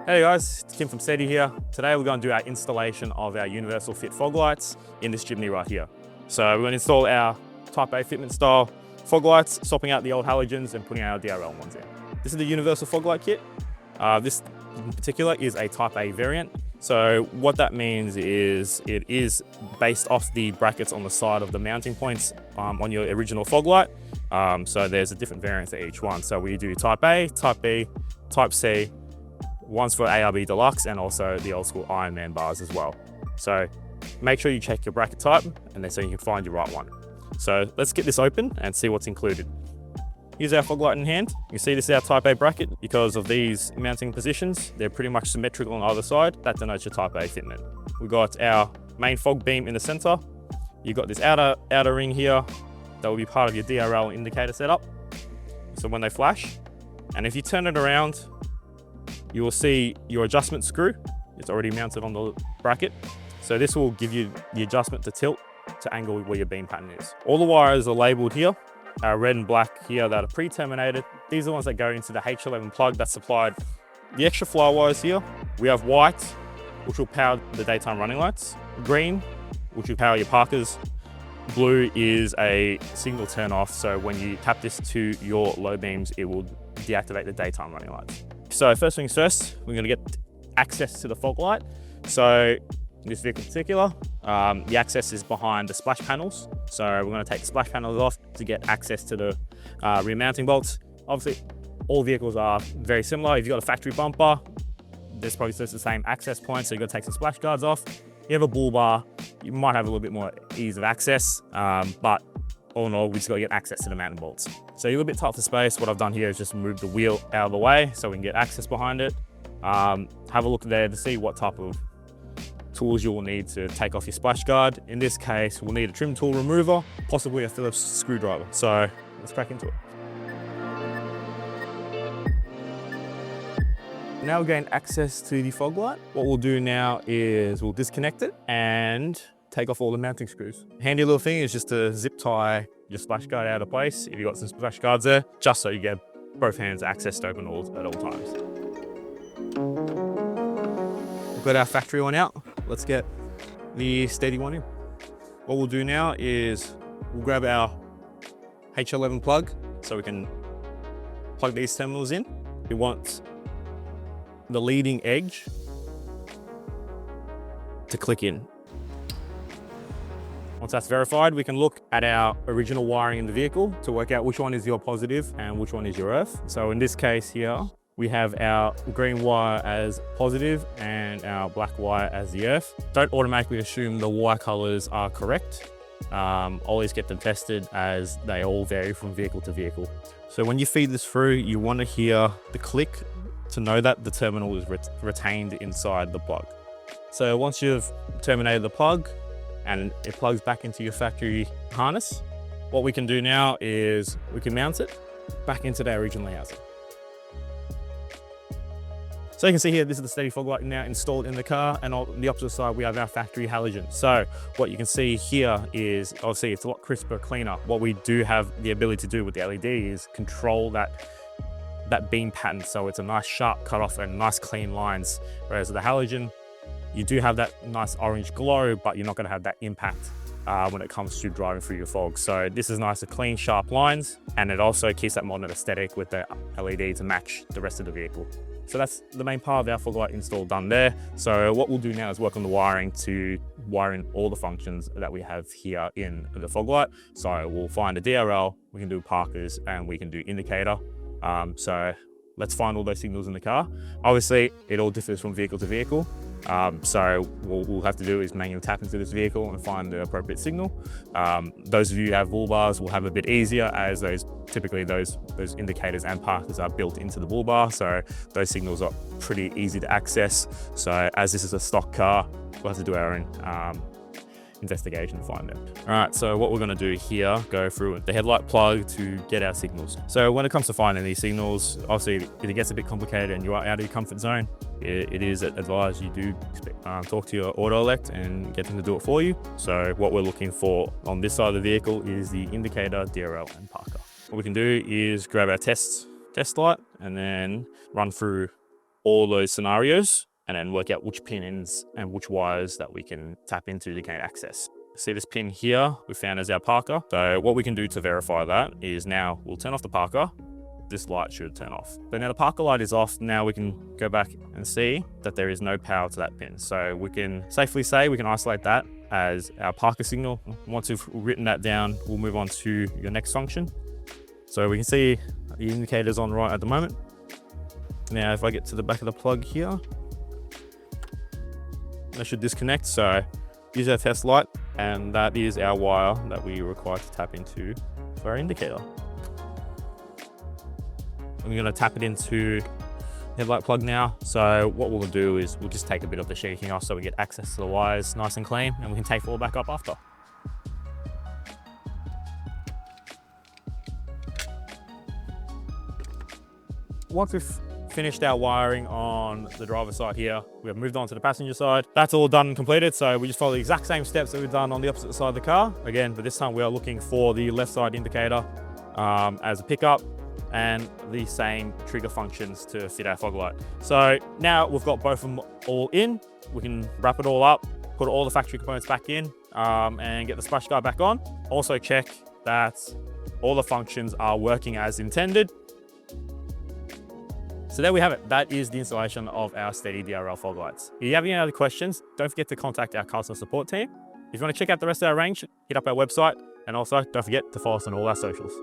Hey guys, it's Kim from STEDI here. Today we're going to do our installation of our universal fit fog lights in this chimney right here. So we're going to install our Type A fitment style fog lights, swapping out the old halogens and putting our DRL ones in. This is the universal fog light kit. This in particular is a Type A variant. So what that means is it is based off the brackets on the side of the mounting points on your original fog light. So there's a different variant for each one. So we do Type A, Type B, Type C, one's for ARB Deluxe, and also the old school Iron Man bars as well. So make sure you check your bracket type and then so you can find your right one. So let's get this open and see what's included. Here's our fog light in hand. You see this is our Type A bracket. Because of these mounting positions, they're pretty much symmetrical on either side. That denotes your Type A fitment. We've got our main fog beam in the center. You've got this outer ring here that will be part of your DRL indicator setup. So when they flash, and if you turn it around, you will see your adjustment screw. It's already mounted on the bracket. So this will give you the adjustment to tilt to angle where your beam pattern is. All the wires are labeled here, red and black here that are pre-terminated. These are the ones that go into the H11 plug that's supplied. The extra fly wires here, we have white, which will power the daytime running lights. Green, which will power your parkers. Blue is a signal turn off. So when you tap this to your low beams, it will deactivate the daytime running lights. So first things first, we're gonna get access to the fog light. So in this vehicle in particular, the access is behind the splash panels. So we're gonna take the splash panels off to get access to the rear mounting bolts. Obviously, all vehicles are very similar. If you've got a factory bumper, there's probably just the same access point. So you've got to take some splash guards off. You have a bull bar, you might have a little bit more ease of access, but all in all, we just got to get access to the mounting bolts. So you're a little bit tight for space. What I've done here is just move the wheel out of the way so we can get access behind it. Have a look there to see what type of tools you will need to take off your splash guard. In this case, we'll need a trim tool remover, possibly a Phillips screwdriver. So let's crack into it. Now we're getting access to the fog light. What we'll do now is we'll disconnect it and take off all the mounting screws. Handy little thing is just to zip tie your splash guard out of place if you've got some splash guards there, just so you get both hands accessed open at all times. We've got our factory one out. Let's get the STEDI one in. What we'll do now is we'll grab our H11 plug so we can plug these terminals in. We want the leading edge to click in. Once that's verified, we can look at our original wiring in the vehicle to work out which one is your positive and which one is your earth. So in this case here, we have our green wire as positive and our black wire as the earth. Don't automatically assume the wire colors are correct. Always get them tested as they all vary from vehicle to vehicle. So when you feed this through, you want to hear the click to know that the terminal is retained inside the plug. So once you've terminated the plug and it plugs back into your factory harness, what we can do now is we can mount it back into their original housing. So you can see here, this is the STEDI fog light now installed in the car, and on the opposite side, we have our factory halogen. So what you can see here is, obviously it's a lot crisper, cleaner. What we do have the ability to do with the LED is control that beam pattern. So it's a nice sharp cutoff and nice clean lines. Whereas with the halogen, you do have that nice orange glow, but you're not gonna have that impact when it comes to driving through your fog. So this is nice and clean, sharp lines, and it also keeps that modern aesthetic with the LED to match the rest of the vehicle. So that's the main part of our fog light install done there. So what we'll do now is work on the wiring to wire in all the functions that we have here in the fog light. So we'll find a DRL, we can do parkers, and we can do indicator. So let's find all those signals in the car. Obviously, it all differs from vehicle to vehicle. So what we'll have to do is manually tap into this vehicle and find the appropriate signal. Those of you who have bull bars will have a bit easier, as typically those indicators and parkers are built into the bull bar. So those signals are pretty easy to access. So as this is a stock car, we'll have to do our own investigation to find out. All right, so what we're gonna do here, go through the headlight plug to get our signals. So when it comes to finding these signals, obviously if it gets a bit complicated and you are out of your comfort zone, it is advised you do talk to your auto elect and get them to do it for you. So what we're looking for on this side of the vehicle is the indicator, DRL, and parker. What we can do is grab our test light and then run through all those scenarios and then work out which pins and which wires that we can tap into to gain access. See this pin here we found as our Parker. So what we can do to verify that is now we'll turn off the Parker. This light should turn off. But now the Parker light is off. Now we can go back and see that there is no power to that pin. So we can safely say we can isolate that as our Parker signal. Once we've written that down, we'll move on to your next function. So we can see the indicator's on right at the moment. Now if I get to the back of the plug here, that should disconnect. So use our test light, and that is our wire that we require to tap into for our indicator. And we're going to tap it into headlight plug now. So what we'll do is we'll just take a bit of the sheeting off so we get access to the wires nice and clean, and we can take it all back up after. Once we've finished our wiring on the driver's side here, we have moved on to the passenger side. That's all done and completed. So we just follow the exact same steps that we've done on the opposite side of the car. Again, but this time we are looking for the left side indicator as a pickup, and the same trigger functions to fit our fog light. So now we've got both of them all in. We can wrap it all up, put all the factory components back in, and get the splash guard back on. Also check that all the functions are working as intended. So there we have it. That is the installation of our STEDI DRL fog lights. If you have any other questions, don't forget to contact our customer support team. If you want to check out the rest of our range, hit up our website, and also don't forget to follow us on all our socials.